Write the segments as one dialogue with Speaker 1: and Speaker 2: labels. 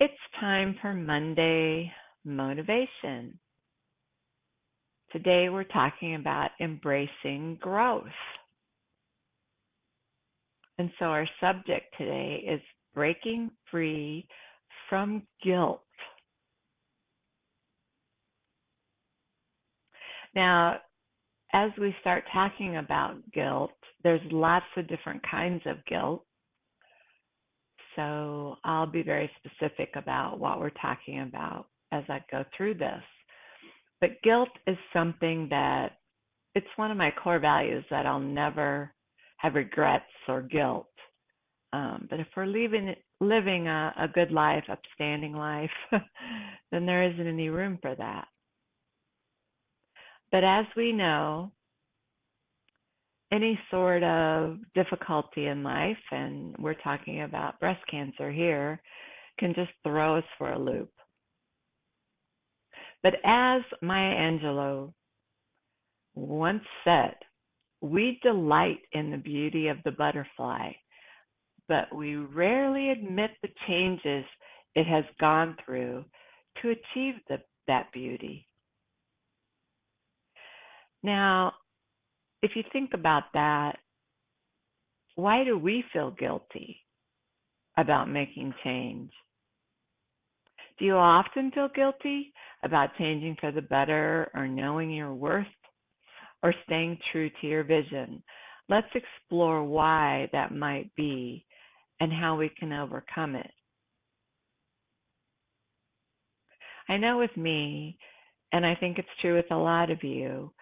Speaker 1: It's time for Monday motivation. Today we're talking about embracing growth. And so our subject today is breaking free from guilt. Now, as we start talking about guilt, there's lots of different kinds of guilt. So I'll be very specific about what we're talking about as I go through this. But guilt is something that it's one of my core values that I'll never have regrets or guilt. But if we're living a good life, upstanding life, then there isn't any room for that. But as we know, any sort of difficulty in life, and we're talking about breast cancer here, can just throw us for a loop. But as Maya Angelou once said, we delight in the beauty of the butterfly, but we rarely admit the changes it has gone through to achieve that beauty. Now, if you think about that, why do we feel guilty about making change? Do you often feel guilty about changing for the better or knowing your worth or staying true to your vision? Let's explore why that might be and how we can overcome it. I know with me, and I think it's true with a lot of you,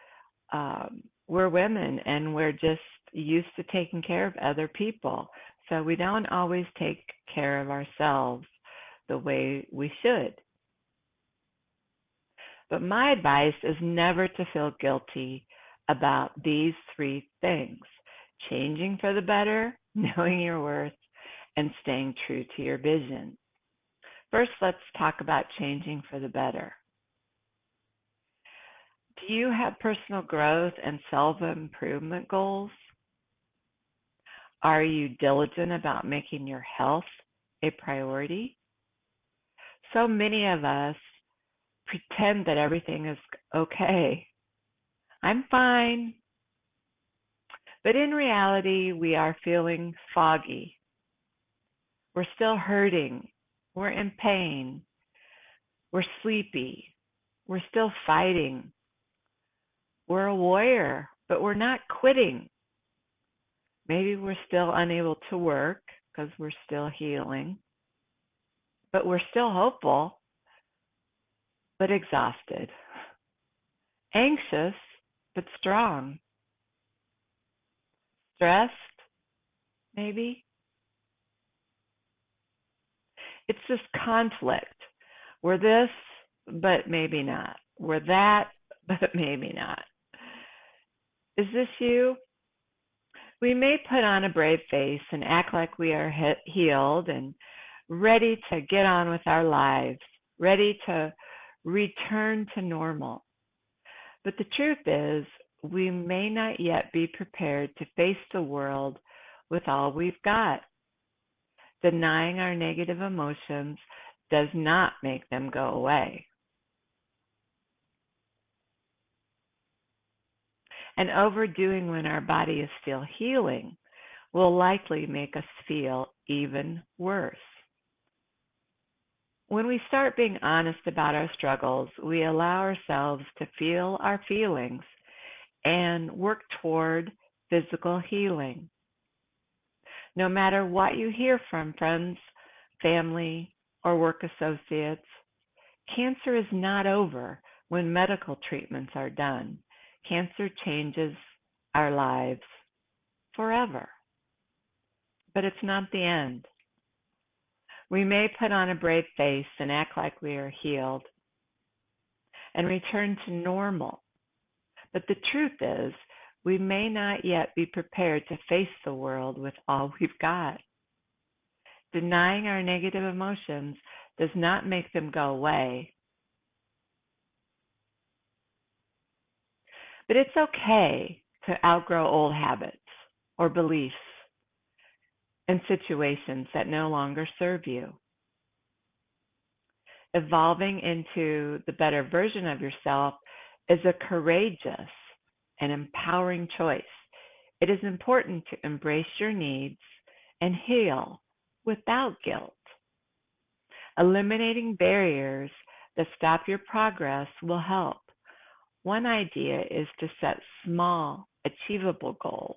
Speaker 1: we're women and we're just used to taking care of other people. So we don't always take care of ourselves the way we should. But my advice is never to feel guilty about these three things: changing for the better, knowing your worth, and staying true to your vision. First, let's talk about changing for the better. Do you have personal growth and self-improvement goals? Are you diligent about making your health a priority? So many of us pretend that everything is okay. I'm fine. But in reality, we are feeling foggy. We're still hurting. We're in pain. We're sleepy. We're still fighting. We're a warrior, but we're not quitting. Maybe we're still unable to work because we're still healing, but we're still hopeful, but exhausted. Anxious, but strong. Stressed, maybe. It's this conflict. We're this, but maybe not. We're that, but maybe not. Is this you? We may put on a brave face and act like we are healed and ready to get on with our lives, ready to return to normal. But the truth is, we may not yet be prepared to face the world with all we've got. Denying our negative emotions does not make them go away. And overdoing when our body is still healing will likely make us feel even worse. When we start being honest about our struggles, we allow ourselves to feel our feelings and work toward physical healing. No matter what you hear from friends, family, or work associates, cancer is not over when medical treatments are done. Cancer changes our lives forever. But it's not the end. We may put on a brave face and act like we are healed and return to normal. But the truth is, we may not yet be prepared to face the world with all we've got. Denying our negative emotions does not make them go away. But it's okay to outgrow old habits or beliefs and situations that no longer serve you. Evolving into the better version of yourself is a courageous and empowering choice. It is important to embrace your needs and heal without guilt. Eliminating barriers that stop your progress will help. One idea is to set small, achievable goals.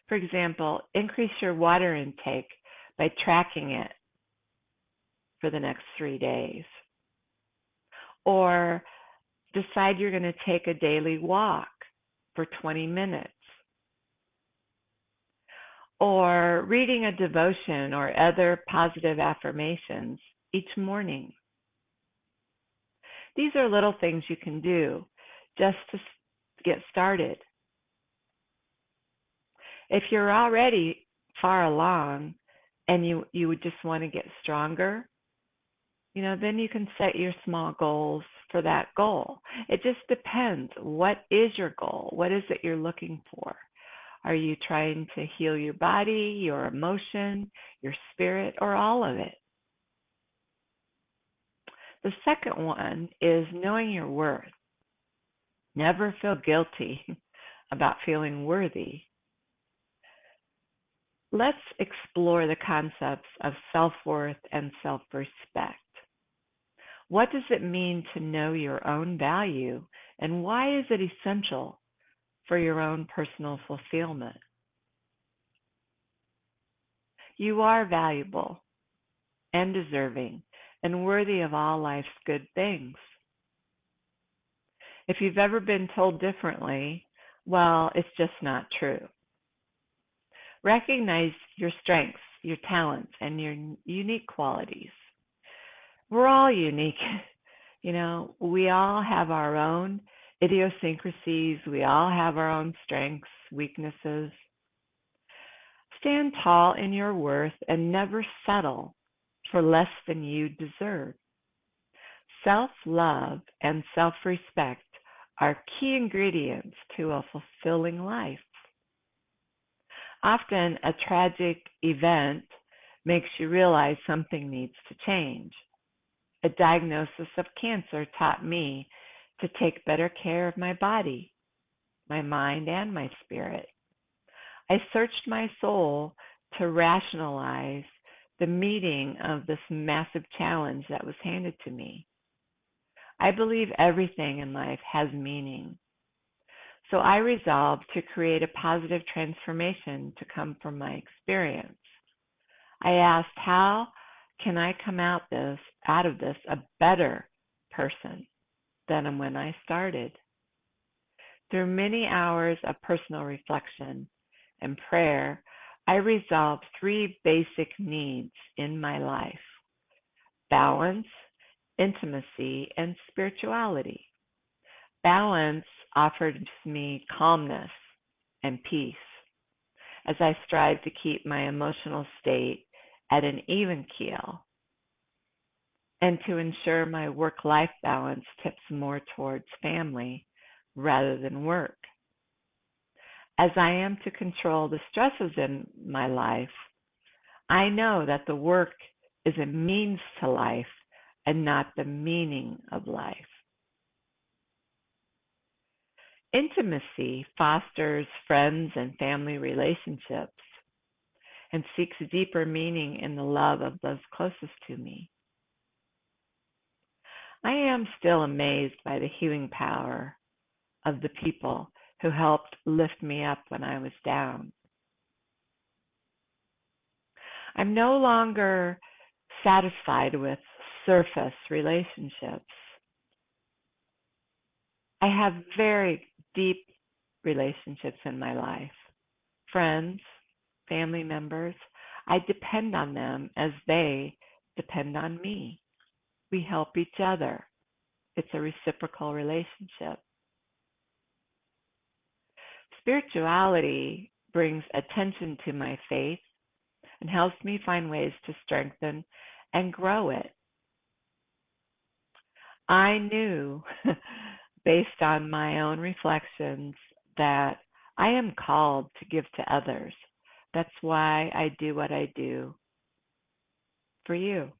Speaker 1: For example, increase your water intake by tracking it for the next 3 days. Or decide you're going to take a daily walk for 20 minutes. Or reading a devotion or other positive affirmations each morning. These are little things you can do just to get started. If you're already far along and you would just want to get stronger, then you can set your small goals for that goal. It just depends. What is your goal? What is it you're looking for? Are you trying to heal your body, your emotion, your spirit, or all of it? The second one is knowing your worth. Never feel guilty about feeling worthy. Let's explore the concepts of self-worth and self-respect. What does it mean to know your own value, and why is it essential for your own personal fulfillment? You are valuable and deserving and worthy of all life's good things. If you've ever been told differently, well, it's just not true. Recognize your strengths, your talents, and your unique qualities. We're all unique. We all have our own idiosyncrasies. We all have our own strengths, weaknesses. Stand tall in your worth and never settle for less than you deserve. Self-love and self-respect are key ingredients to a fulfilling life. Often, a tragic event makes you realize something needs to change. A diagnosis of cancer taught me to take better care of my body, my mind, and my spirit. I searched my soul to rationalize the meeting of this massive challenge that was handed to me. I believe everything in life has meaning. So I resolved to create a positive transformation to come from my experience. I asked, how can I come out of this a better person than when I started? Through many hours of personal reflection and prayer, I resolved 3 basic needs in my life: balance, intimacy, and spirituality. Balance offers me calmness and peace as I strive to keep my emotional state at an even keel, and to ensure my work-life balance tips more towards family rather than work. As I am to control the stresses in my life, I know that the work is a means to life and not the meaning of life. Intimacy fosters friends and family relationships and seeks deeper meaning in the love of those closest to me. I am still amazed by the healing power of the people who helped lift me up when I was down. I'm no longer satisfied with surface relationships. I have very deep relationships in my life. Friends, family members, I depend on them as they depend on me. We help each other. It's a reciprocal relationship. Spirituality brings attention to my faith and helps me find ways to strengthen and grow it. I knew, based on my own reflections, that I am called to give to others. That's why I do what I do for you.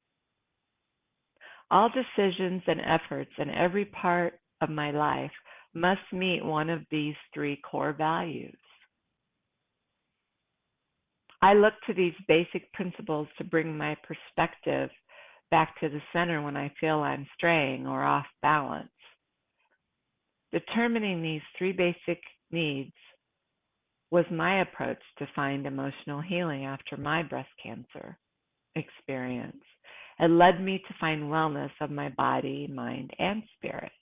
Speaker 1: All decisions and efforts in every part of my life must meet one of these three core values. I look to these basic principles to bring my perspective back to the center when I feel I'm straying or off balance. Determining these three basic needs was my approach to find emotional healing after my breast cancer experience. It led me to find wellness of my body, mind, and spirit.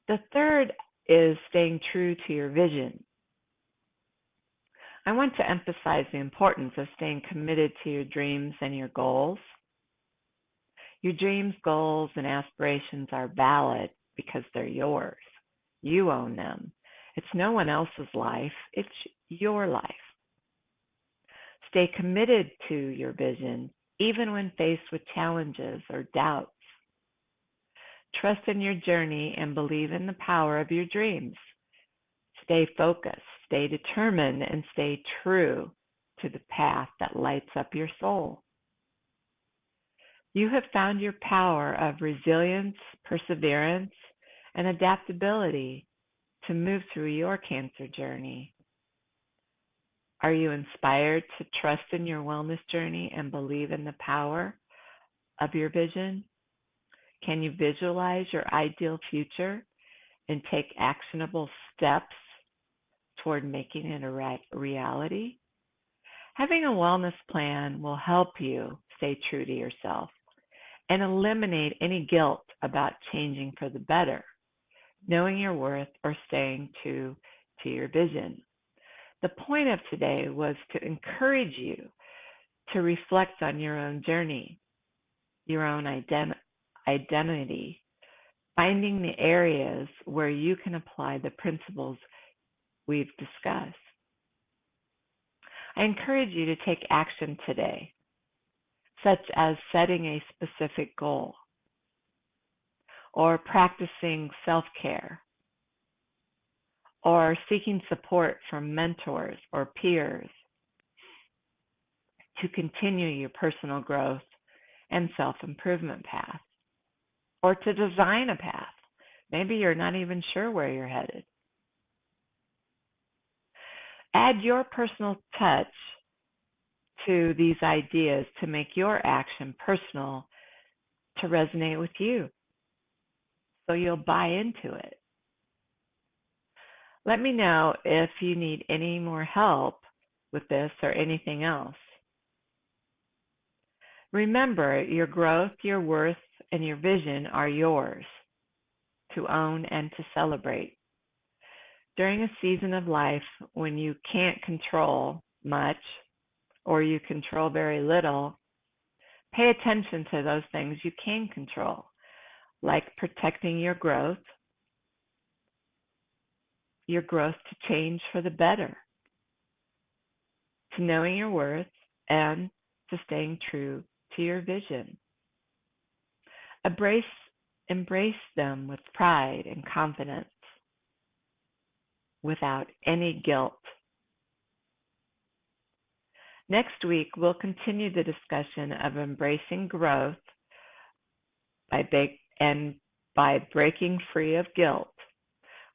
Speaker 1: The third is staying true to your vision. I want to emphasize the importance of staying committed to your dreams and your goals. Your dreams, goals, and aspirations are valid because they're yours. You own them. It's no one else's life, it's your life. Stay committed to your vision, even when faced with challenges or doubts. Trust in your journey and believe in the power of your dreams. Stay focused, stay determined, and stay true to the path that lights up your soul. You have found your power of resilience, perseverance, and adaptability to move through your cancer journey. Are you inspired to trust in your wellness journey and believe in the power of your vision? Can you visualize your ideal future and take actionable steps toward making it a reality? Having a wellness plan will help you stay true to yourself and eliminate any guilt about changing for the better, knowing your worth, or staying true to your vision. The point of today was to encourage you to reflect on your own journey, your own identity, finding the areas where you can apply the principles we've discussed. I encourage you to take action today, such as setting a specific goal or practicing self-care or seeking support from mentors or peers to continue your personal growth and self-improvement path, or to design a path. Maybe you're not even sure where you're headed. Add your personal touch to these ideas to make your action personal to resonate with you, so you'll buy into it. Let me know if you need any more help with this or anything else. Remember, your growth, your worth, and your vision are yours to own and to celebrate. During a season of life when you can't control much or you control very little, pay attention to those things you can control, like protecting your growth to change for the better, to knowing your worth, and to staying true to your vision. Embrace them with pride and confidence, without any guilt. Next week, we'll continue the discussion of embracing growth by breaking free of guilt.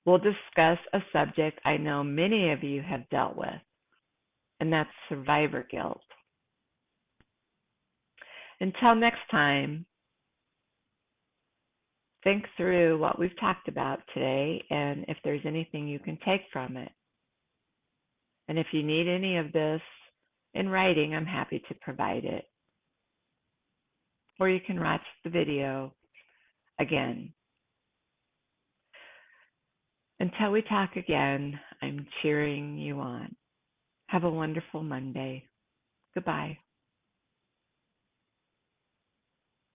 Speaker 1: We'll discuss a subject I know many of you have dealt with, and that's survivor guilt. Until next time, think through what we've talked about today and if there's anything you can take from it. And if you need any of this in writing, I'm happy to provide it. Or you can watch the video again. Until we talk again, I'm cheering you on. Have a wonderful Monday. Goodbye.